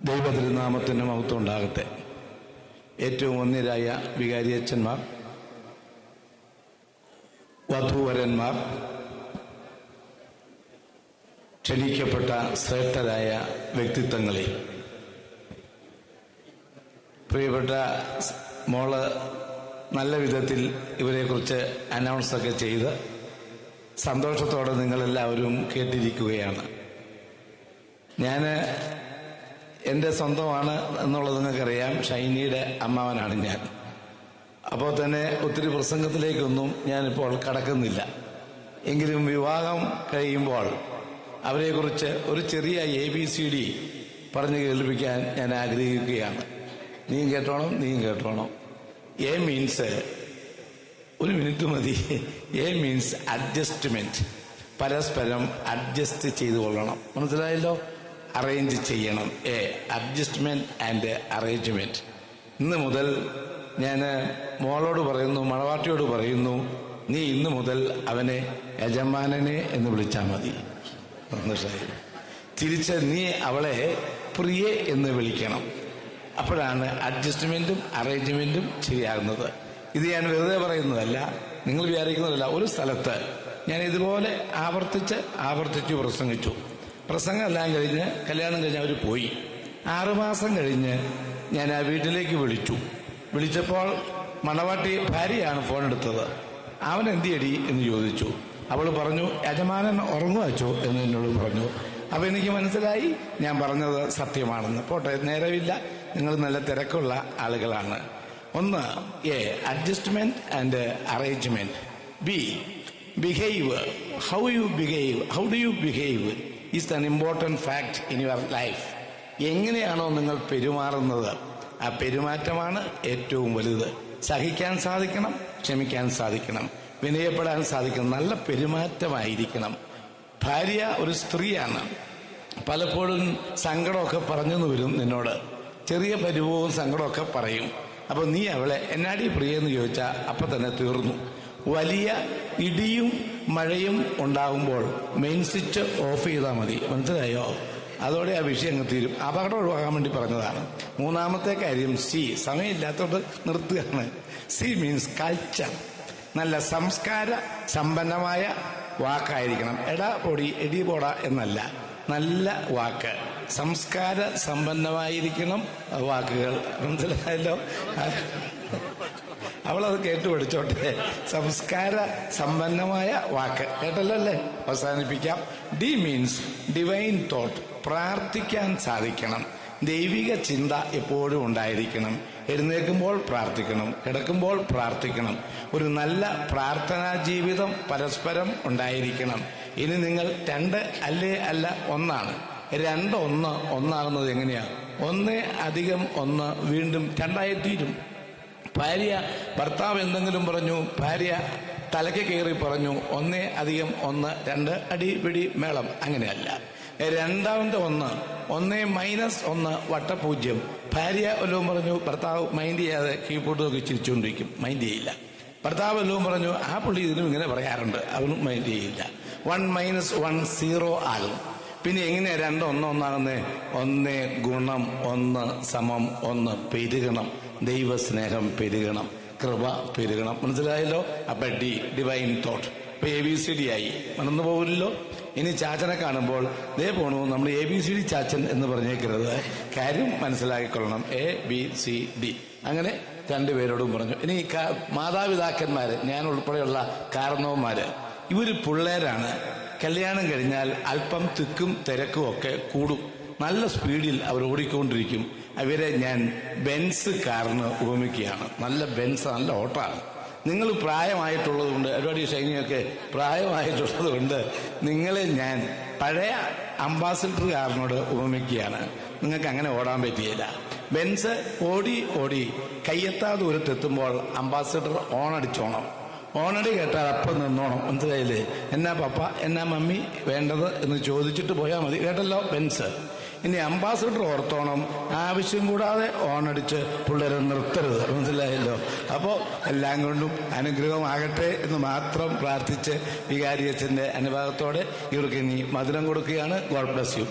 ദൈവതിരുനാമത്തിന് മഹത്വം ഉണ്ടാകട്ടെ. ഏറ്റവും ഒന്നിരായ വികാരിയച്ഛന്മാർ, വധൂവരന്മാർ, ക്ഷണിക്കപ്പെട്ട ശ്രേഷ്ഠരായ വ്യക്തിത്വങ്ങളെ, പ്രിയപ്പെട്ട മോള് നല്ല വിധത്തിൽ ഇവരെക്കുറിച്ച് അനൗൺസൊക്കെ ചെയ്ത് സന്തോഷത്തോടെ നിങ്ങളെല്ലാവരും കേട്ടിരിക്കുകയാണ്. ഞാൻ എൻ്റെ സ്വന്തമാണ് എന്നുള്ളത് നിങ്ങൾക്കറിയാം. ഷൈനിയുടെ അമ്മാവനാണ് ഞാൻ. അപ്പോൾ തന്നെ ഒത്തിരി പ്രസംഗത്തിലേക്കൊന്നും ഞാനിപ്പോൾ കടക്കുന്നില്ല. എങ്കിലും വിവാഹം കഴിയുമ്പോൾ അവരെക്കുറിച്ച് ഒരു ചെറിയ ABCD പറഞ്ഞു കേൾപ്പിക്കാൻ ഞാൻ ആഗ്രഹിക്കുകയാണ്. നീയും കേട്ടോണം. A മീൻസ്, ഒരു മിനിറ്റ് മതി. A means adjustment. പരസ്പരം അഡ്ജസ്റ്റ് ചെയ്തു കൊള്ളണം. മനസ്സിലായല്ലോ? അറേഞ്ച് ചെയ്യണം. Adjustment and arrangement. ഇന്ന് മുതൽ ഞാൻ മോളോട് പറയുന്നു, മണവാട്ടിയോട് പറയുന്നു, നീ ഇന്ന് മുതൽ അവനെ യജമാനനെ എന്ന് വിളിച്ചാൽ മതി. സന്തോഷമായി. തിരിച്ച് നീ അവളെ പ്രിയെ എന്ന് വിളിക്കണം. അപ്പോഴാണ് അഡ്ജസ്റ്റ്മെന്റും അറേഞ്ച്മെന്റും ശരിയാകുന്നത്. ഇത് ഞാൻ വെറുതെ പറയുന്നതല്ല, നിങ്ങൾ വിചാരിക്കുന്നതല്ല. ഒരു സ്ഥലത്ത് ഞാൻ ഇതുപോലെ ആവർത്തിച്ച് പ്രസംഗിച്ചു. പ്രസംഗം എല്ലാം കഴിഞ്ഞ് കല്യാണം കഴിഞ്ഞ് അവർ പോയി. 6 മാസം കഴിഞ്ഞ് ഞാൻ ആ വീട്ടിലേക്ക് വിളിച്ചപ്പോൾ മണവാട്ടി ഭാര്യയാണ് ഫോൺ എടുത്തത്. അവൻ എന്തിയടി എന്ന് ചോദിച്ചു. അവൾ പറഞ്ഞു, യജമാനൻ ഉറങ്ങുവച്ചോ എന്ന് എന്നോട് പറഞ്ഞു. അപ്പൊ എനിക്ക് മനസ്സിലായി ഞാൻ പറഞ്ഞത് സത്യമാണെന്ന്. പോട്ടെ, നേരമില്ല, നിങ്ങൾ നല്ല തിരക്കുള്ള ആളുകളാണ്. ഒന്ന്, adjustment and arrangement. B, behave. How do you behave is an important fact in your life. എങ്ങനെയാണോ നിങ്ങൾ പെരുമാറുന്നത്, ആ പെരുമാറ്റമാണ് ഏറ്റവും വലുത്. സഹിക്കാൻ സാധിക്കണം, ക്ഷമിക്കാൻ സാധിക്കണം, വിനയപ്പെടാൻ സാധിക്കണം, നല്ല പെരുമാറ്റമായിരിക്കണം. ഭാര്യ ഒരു സ്ത്രീയാണ്. പലപ്പോഴും സങ്കടമൊക്കെ പറഞ്ഞെന്ന് വരും നിന്നോട്. ചെറിയ പരിഭവവും സങ്കടമൊക്കെ പറയും. അപ്പൊ നീ അവളെ എന്നാടി പ്രിയെന്ന് ചോദിച്ചാൽ അപ്പൊ തന്നെ തീർന്നു. വലിയ ഇടിയും മഴയും ഉണ്ടാകുമ്പോൾ മെയിൻ സ്വിച്ച് ഓഫ് ചെയ്താൽ മതി. മനസ്സിലായോ? അതോടെ ആ വിഷയം അങ്ങ് തീരും. അപകടം ഒഴിവാക്കാൻ വേണ്ടി പറഞ്ഞതാണ്. മൂന്നാമത്തെ കാര്യം സി. സമയമില്ലാത്തോണ്ട് നിർത്തുകയാണ്. C means culture. നല്ല സംസ്കാര സമ്പന്നമായ വാക്കായിരിക്കണം. എടാ പൊടി, എടി പോടാ എന്നല്ല, നല്ല വാക്ക്. സംസ്കാര സമ്പന്നമായിരിക്കണം വാക്കുകൾ. മനസ്സിലായല്ലോ? അവളത് കേട്ടു പഠിച്ചോട്ടെ. സംസ്കാര സമ്പന്നമായ വാക്ക്. കേട്ടല്ലോ അല്ലേ? അവസാനിപ്പിക്കാം. D means divine thought. പ്രാർത്ഥിക്കാൻ സാധിക്കണം. ദൈവിക ചിന്ത എപ്പോഴും ഉണ്ടായിരിക്കണം. എഴുന്നേൽക്കുമ്പോൾ പ്രാർത്ഥിക്കണം, കിടക്കുമ്പോൾ പ്രാർത്ഥിക്കണം. ഒരു നല്ല പ്രാർത്ഥനാ ജീവിതം പരസ്പരം ഉണ്ടായിരിക്കണം. ഇനി നിങ്ങൾ 2 അല്ല 1 2 ഒന്നാകുന്നത് എങ്ങനെയാ? 1 + 1 വീണ്ടും 2 തീരും. ഭാര്യ ഭർത്താവ് എന്തെങ്കിലും പറഞ്ഞു, ഭാര്യ തലയ്ക്ക് കയറി പറഞ്ഞു 1 + 1 2 അടി പിടി മേളം. അങ്ങനെയല്ല. രണ്ടാമത്തെ 1 1 - 1 വട്ടപൂജ്യം. ഭാര്യ വല്ലതും പറഞ്ഞു, ഭർത്താവ് മൈൻഡ് ചെയ്യാതെ കീഴ്പോട്ട് നോക്കി ചിരിച്ചുകൊണ്ടിരിക്കും, മൈൻഡ് ചെയ്യില്ല. ഭർത്താവ് വല്ലതും പറഞ്ഞു, ആ പുള്ളി ഇതിനും ഇങ്ങനെ പറയാറുണ്ട്, അവനും മൈൻഡ് ചെയ്യില്ല. 1 - 1 0 ആകും. പിന്നെ എങ്ങനെയാ 2 1 ആകുന്നേ? 1 ഗുണം 1 സമം 1 പെരുകണം. ദൈവസ്നേഹം പെരുകണം, കൃപ പെരുകണം. മനസ്സിലായല്ലോ? അപ്പൊ ഡിവൈൻ തോട്ട്. ഇപ്പൊ ABCD ആയി, മറന്നു പോകില്ലല്ലോ. ഇനി ചാച്ചനെ കാണുമ്പോൾ ദേ പോണു, നമ്മൾ ABCD ചാച്ചൻ എന്ന് പറഞ്ഞേക്കരുത്. കാര്യം മനസ്സിലാക്കിക്കൊള്ളണം. ABCD. അങ്ങനെ 2 പേരോടും പറഞ്ഞു. ഇനി മാതാപിതാക്കന്മാര്, ഞാൻ ഉൾപ്പെടെയുള്ള കാരണവന്മാര്, ഇവര് പിള്ളേരാണ്. കല്യാണം കഴിഞ്ഞാൽ അല്പം തിക്കും തിരക്കും ഒക്കെ കൂടും. നല്ല സ്പീഡിൽ അവർ ഓടിക്കൊണ്ടിരിക്കും. അവരെ ഞാൻ ബെൻസ് കാറിന് ഉപമിക്കുകയാണ്. നല്ല ബെൻസ്, നല്ല ഓട്ടാണ്. നിങ്ങൾ പ്രായമായിട്ടുള്ളത് കൊണ്ട്, ഒരുപാട് ഷൈനിയൊക്കെ പ്രായമായിട്ടുള്ളത് കൊണ്ട് നിങ്ങളെ ഞാൻ പഴയ അംബാസിഡർ കാറിനോട് ഉപമിക്കുകയാണ്. നിങ്ങൾക്ക് അങ്ങനെ ഓടാൻ പറ്റിയില്ല. ബെൻസ് ഓടി കയ്യെത്താ ദൂരത്തെത്തുമ്പോൾ അംബാസിഡർ ഓണടിച്ചോണം. ഓണടി കേട്ടാൽ അപ്പം നിന്നോണം. മനസ്സിലായില്ലേ? എന്നാ പപ്പ, എന്നാ മമ്മി വേണ്ടത് എന്ന് ചോദിച്ചിട്ട് പോയാൽ മതി. കേട്ടല്ലോ? ബെൻസ്. ഇനി അംബാസിഡർ ഓർത്തോണം, ആവശ്യം കൂടാതെ ഓണടിച്ച് പിള്ളേരെ നിർത്തരുത്. മനസ്സിലായല്ലോ? അപ്പോൾ എല്ലാം കൊണ്ടും അനുഗ്രഹമാകട്ടെ എന്ന് മാത്രം പ്രാർത്ഥിച്ച് വികാരിയച്ഛൻ്റെ അനുഭാവത്തോടെ ഇവർക്ക് ഇനി മധുരം കൊടുക്കുകയാണ്. God bless you.